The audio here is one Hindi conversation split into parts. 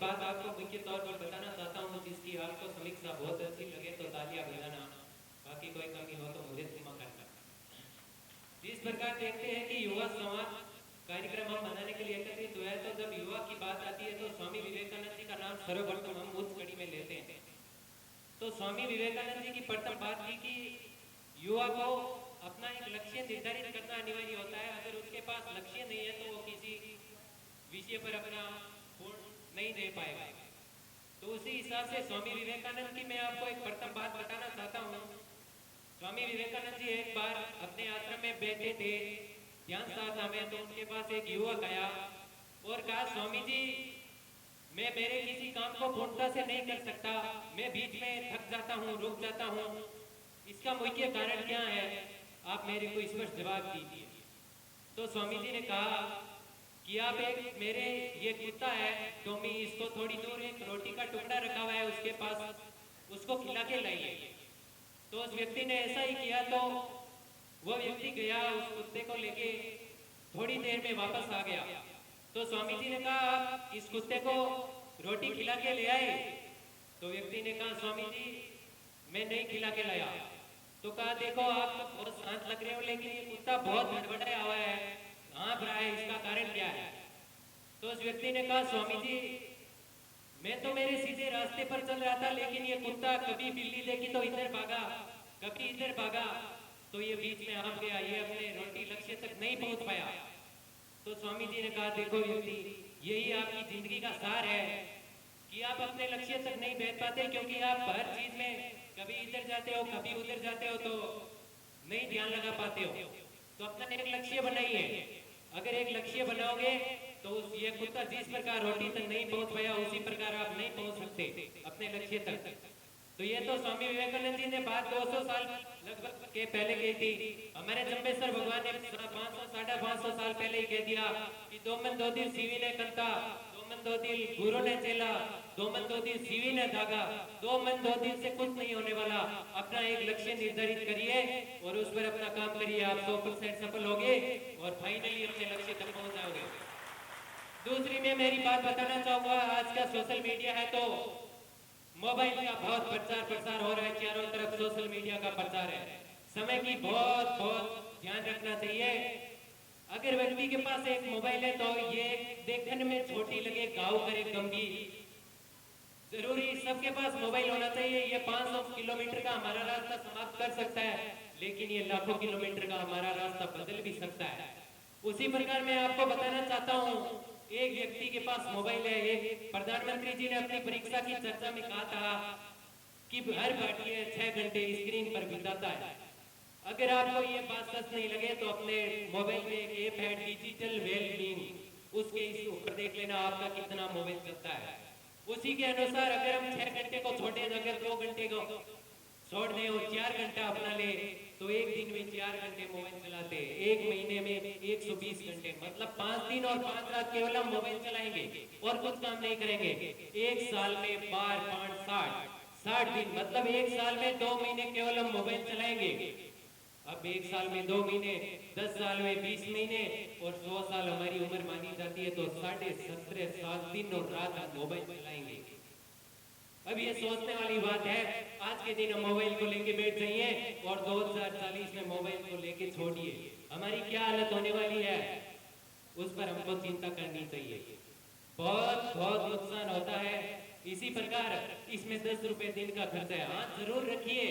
बात आपको मुख्य तौर पर बताना चाहता हूँ, जिसकी आपको समीक्षा बहुत अच्छी लगे तो तालियां बजाना, बाकी कोई कमी हो तो मुझे क्षमा करना। जिस प्रकार देखते हैं कि युवा संवाद कार्यक्रम हम मनाने के लिए एकत्रित हुए हैं, तो जब युवा की बात आती है तो स्वामी विवेकानंद जी का नाम सर्वप्रथम हम उच्च कड़ी में लेते हैं। तो स्वामी विवेकानंद जी की प्रथम बात थी कि युवा को अपना एक लक्ष्य निर्धारित करना अनिवार्य होता है। अगर उसके पास लक्ष्य नहीं है तो वो किसी विषय पर अपना पूर्ण नहीं दे पाएगा। तो उसी हिसाब से स्वामी विवेकानंद की मैं आपको एक प्रथम बात बताना चाहता हूँ। स्वामी विवेकानंद जी एक बार अपने आश्रम में बैठे थे ध्यान साधना में, तो उनके पास एक युवक आया और कहा, स्वामी जी मैं मेरे किसी काम को पूर्णता से नहीं कर सकता, मैं बीच में थक जाता हूँ, रुक जाता हूँ, इसका मुख्य कारण क्या है, आप मेरे को स्पष्ट जवाब दीजिए। तो स्वामी जी ने कहा कि आप एक मेरे ये कुत्ता है टोमी, इसको थोड़ी दूर एक रोटी का टुकड़ा रखा हुआ है उसके पास, उसको खिला के लाइए। तो उस व्यक्ति ने ऐसा ही किया। तो वो व्यक्ति गया, उस कुत्ते को लेके थोड़ी देर में वापस आ गया। तो स्वामी जी ने कहा, आप इस कुत्ते को रोटी खिला के ले आए? तो व्यक्ति ने कहा, स्वामी जी मैं नहीं खिला के लाया। तो कहा, देखो आप तो बहुत शांत लग रहे हो, लेकिन ये कुत्ता बहुत बड़बड़ाया हुआ है, हाँफ रहा है, इसका कारण क्या है? तो उस व्यक्ति ने कहा, स्वामी जी मैं तो मेरे सीधे रास्ते पर चल रहा था, लेकिन ये कुत्ता कभी बिल्ली देखी तो इधर भागा, कभी इधर भागा, तो ये बीच में हाँफ गया, ये अपने रोटी लक्ष्य तक नहीं पहुंच पाया। तो स्वामी जी ने कहा, देखो व्यक्ति, यही आपकी जिंदगी का सार है कि आप अपने लक्ष्य तक नहीं बैठ पाते, क्योंकि आप हर चीज में कभी इधर जाते हो कभी उधर जाते हो, तो नहीं ध्यान लगा पाते हो। तो अपना एक लक्ष्य बनाइए। अगर एक लक्ष्य बनाओगे तो ये कुत्ता जिस प्रकार रोटी तक नहीं पहुंच पाया, उसी प्रकार आप नहीं पहुंच सकते अपने लक्ष्य तक। तो ये तो स्वामी विवेकानंद जी ने बात 200 साल लगभग के पहले कही थी। हमारे जम्बेश्वर भगवान ने 500 550 साल पहले ही कह दिया कि दो मन दो दिल सीवी ने कंता, दो मन दो दिल गुरु ने चेला, दो मन दो दिल सीवी ने धागा, दो मन दो दिल से कुछ नहीं होने वाला। अपना एक लक्ष्य निर्धारित करिए और उस पर अपना काम करिए, आप 100% सफल होगे और फाइनली अपने लक्ष्य तक पहुंच जाओगे। दूसरी में मेरी बात बताना चाहूंगा, आज का सोशल मीडिया है तो मोबाइल का बहुत प्रचार प्रसार हो रहा है, चारों तरफ सोशल मीडिया का प्रचार है। समय की बहुत बहुत ध्यान रखना चाहिए। अगर व्यक्ति के पास एक मोबाइल है तो ये देखने में छोटी लगे, गाँव करे गंभीर, जरूरी सबके पास मोबाइल होना चाहिए। ये 500 किलोमीटर का हमारा रास्ता समाप्त कर सकता है, लेकिन ये लाखों किलोमीटर का हमारा रास्ता बदल भी सकता है। उसी प्रकार मैं आपको बताना चाहता हूँ, एक व्यक्ति के पास मोबाइल है। एक प्रधानमंत्री जी ने अपनी परीक्षा की चर्चा में कहा था कि हर भारतीय 6 घंटे स्क्रीन पर बिताता है। अगर आपको ये बात सच नहीं लगे तो अपने मोबाइल में एक ऐप है डिजिटल वेलबींग, उसके इस ऊपर देख लेना आपका कितना मोबाइल चलता है। उसी के अनुसार अगर हम 6 घंटे को छोड़े, अगर 2 घंटे को छोड़ दें और 4 घंटा अपना ले, तो एक दिन में 4 घंटे मोबाइल चलाते, एक महीने में 120 घंटे, मतलब 5 दिन और 5 रात केवल हम मोबाइल चलाएंगे और कुछ काम नहीं करेंगे। एक साल में 12 5 60 दिन, मतलब एक साल में 2 महीने केवल हम मोबाइल चलाएंगे। अब एक साल में 2 महीने, 10 साल में 20 महीने और 100 साल हमारी उम्र मानी जाती है, तो 17.5 दिन और रात हम मोबाइल चलाएंगे। अब ये सोचने वाली बात है, आज के दिन हम मोबाइल को लेके बैठ जाइए और 2040 में मोबाइल को लेके छोड़िए, हमारी क्या हालत होने वाली है, उस पर हमको चिंता करनी चाहिए। बहुत बहुत नुकसान होता है। इसी प्रकार इसमें 10 रुपए दिन का खर्चा है, हाँ जरूर रखिए,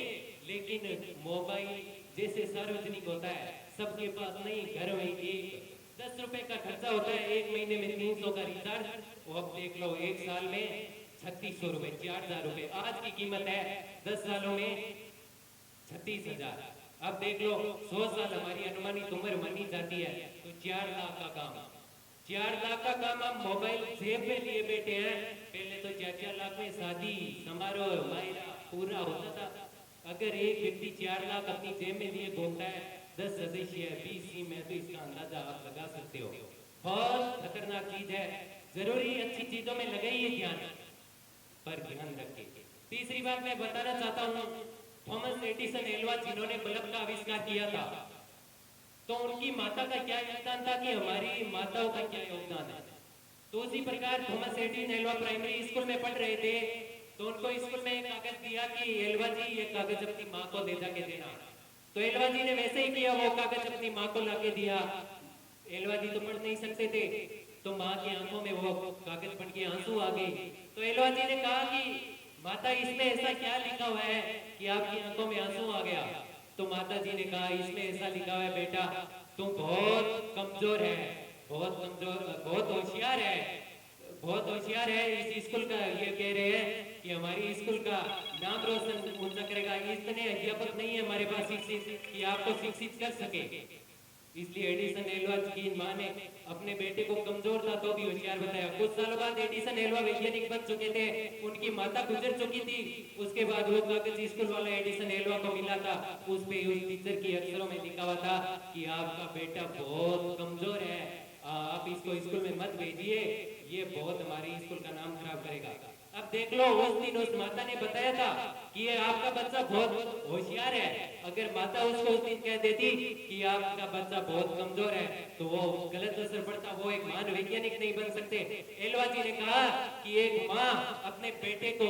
लेकिन मोबाइल जैसे सार्वजनिक होता है, सबके पास नहीं, घर में एक 10 रुपए का खर्चा होता है, एक महीने में 300 का रिचार्ज, वो अब देख लो एक साल में 3600 रुपए, 4000 रुपए आज की कीमत है, 10 सालों में 36,000। अब देख लो 100 साल हमारी अनुमानित उम्र मानी जाती है, तो 4 लाख का काम, 4 लाख का काम हम मोबाइल जेब में लिए बैठे हैं। पहले तो 4-4 लाख में शादी समारोह मायरा पूरा होता था। अगर एक व्यक्ति 4 लाख अपनी जेब में लिए घूमता है, 10 सदस्य है, 20 टीम है, तो इसका अंदाजा आप लगा सकते हो। बहुत खतरनाक चीज है। जरूरी अच्छी चीजों में लगाइए ध्यान, पर ध्यान रखिए। तीसरी बात मैं बताना चाहता हूँ, थॉमस एडिसन एल्वा जिन्होंने बल्ब का आविष्कार किया था, तो उनकी माता का क्या योगदान था कि हमारी माताओं का क्या योगदान है। तो उसी प्रकार Thomas Edison Alva primary school में पढ़ रहे थे, तो उनको स्कूल में एक कागज दिया कि एल्वा जी ये कागज अपनी माँ को दे जाके देना। तो एल्वा जी ने वैसे ही किया, वो कागज अपनी माँ को लाके दिया। एल्वा जी तो पढ़ नहीं सकते थे, तो माँ की आंखों में वो कागज पढ़ के आंसू आ गए। तो एल्वा जी ने कहा कि माता इसमें ऐसा क्या लिखा हुआ है कि आपकी आंखों में आंसू आ गया। तो माता जी ने कहा इसमें ऐसा लिखा हुआ है बेटा, तू बहुत कमजोर है, बहुत कमजोर, बहुत होशियार है, बहुत होशियार है। इस स्कूल का ये कह रहे हैं कि हमारी स्कूल का नाम रोशन ऊंचा करेगा। इतने अध्यापक नहीं है हमारे पास शिक्षित कि आपको शिक्षित कर सके। इसलिए एडिसन एल्वा की मां ने अपने बेटे को कमजोर था तो भी होशियार बताया। कुछ सालों बाद एडिसन एल्वा वैज्ञानिक बन चुके थे, उनकी माता गुजर चुकी थी। उसके बाद वो कागज स्कूल वाला एडिसन एल्वा को मिला था, उस पे उस टीचर की अक्षरों में लिखा हुआ था कि आपका बेटा बहुत कमजोर है, आप इसको स्कूल में मत भेजिए, ये बहुत हमारी स्कूल का नाम खराब करेगा। अब देख लो, उस दिन उस माता ने बताया था कि ये आपका बच्चा बहुत होशियार है। अगर माता उसको उस दिन कह देती कि आपका बच्चा बहुत कमजोर है, तो वो गलत असर पड़ता, वो एक महान वैज्ञानिक नहीं बन सकते। एल्वा जी ने कहा कि एक माँ अपने बेटे को,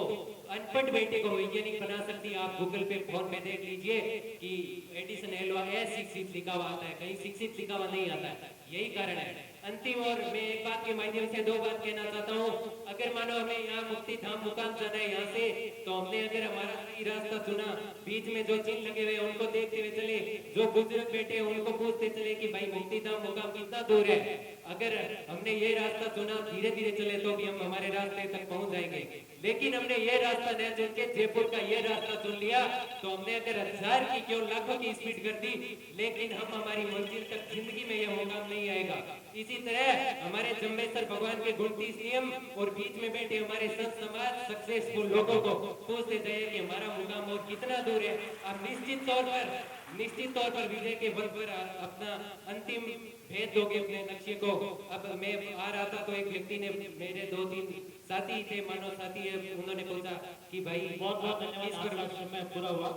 अनपढ़ बेटे को वैज्ञानिक बना सकती है। आप गूगल पे फोन में देख लीजिए कि एडिसन एल्वा अशिक्षित लिखा हुआ आता है, कहीं शिक्षित लिखा हुआ नहीं आता है। यही कारण है। अंतिम और मैं एक बात के माध्यम से दो बात कहना चाहता हूँ। अगर मानो हमें यहाँ मुक्ति धाम मुकाम जाना है यहाँ से, तो हमने अगर हमारा सही रास्ता चुना, बीच में जो चिन्ह लगे हुए उनको देखते हुए चले, जो बुजुर्ग बैठे हैं उनको पूछते चले कि भाई मुक्ति धाम मुकाम कितना दूर है। अगर हमने ये रास्ता चुना, धीरे धीरे चले तो भी हम हमारे रास्ते तक पहुंच जाएंगे। लेकिन हमने ये रास्ता न चुन के जयपुर का ये रास्ता चुन लिया, तो हमने अगर 1000 की क्यों लाखों की स्पीड कर दी, लेकिन हम हमारी मंजिल तक जिंदगी में यह मुकाम नहीं आएगा। इसी तरह हमारे जम्बेश्वर भगवान के 29 नियम और बीच में बैठे हमारे संत समाज सक्सेसफुल लोगों को पूछते जाइए कि हमारा मुकाम और कितना दूर है। आप निश्चित तौर पर विजय के बल पर अपना अंतिम भेद दोगे अपने लक्ष्य को। अब मैं आ रहा था तो एक व्यक्ति ने, मेरे 2-3 साथी थे, मानव साथी है, उन्होंने पूछा कि भाई बहुत बहुत धन्यवाद, आपका समय पूरा हुआ।